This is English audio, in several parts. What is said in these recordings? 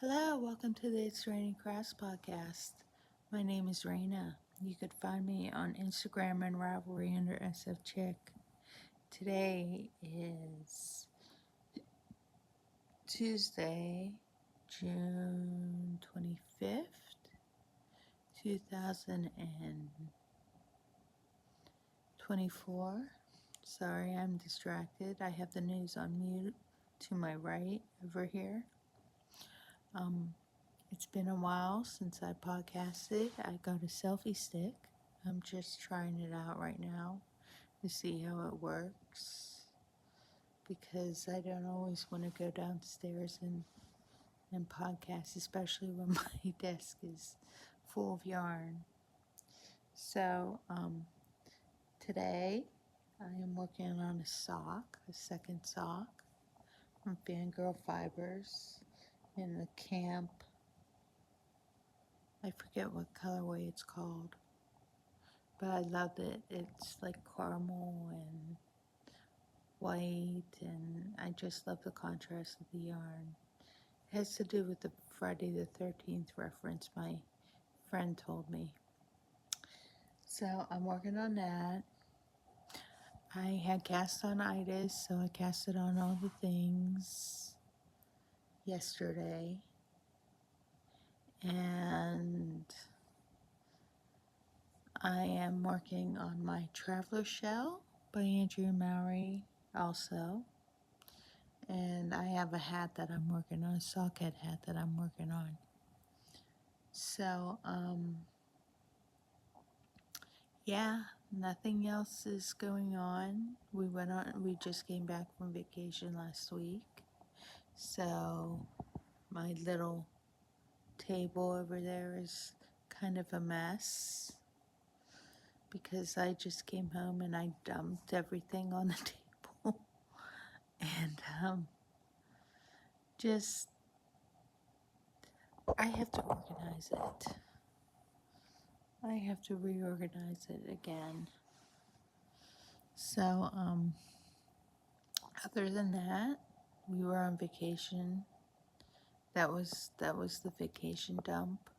Hello, welcome to the It's Raining Crafts podcast. My name is Raina. You could find me on Instagram and Ravelry under SF Chick. Today is Tuesday, June 25th, 2024. Sorry, I'm distracted. I have the news on mute to my right over here. It's been a while since I podcasted. I got a selfie stick. I'm just trying it out right now to see how it works because I don't always want to go downstairs and podcast, especially when my desk is full of yarn. So today I am working on a sock, a second sock from Fangirl Fibers in the camp. I forget what colorway it's called, but I loved it. It's like caramel and white, and I just love the contrast of the yarn. It has to do with the Friday the 13th reference my friend told me. So I'm working on that. I had cast on itis, so I casted on all the things yesterday. And I am working on my Traveler Shell by Andrea Mowry also. And I have a hat that I'm working on, a socket hat that I'm working on. So, yeah, nothing else is going on. We just came back from vacation last week. So, my little table over there is kind of a mess because I just came home and I dumped everything on the table. And just I have to organize it. I have to reorganize it again. So, other than that, we were on vacation. That was the vacation dump.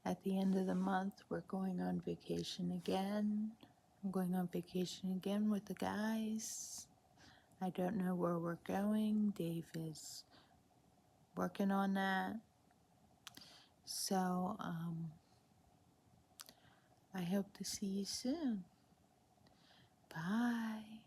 At the end of the month, we're going on vacation again. I'm going on vacation again with the guys. I don't know where we're going. Dave is working on that. So, I hope to see you soon. Bye.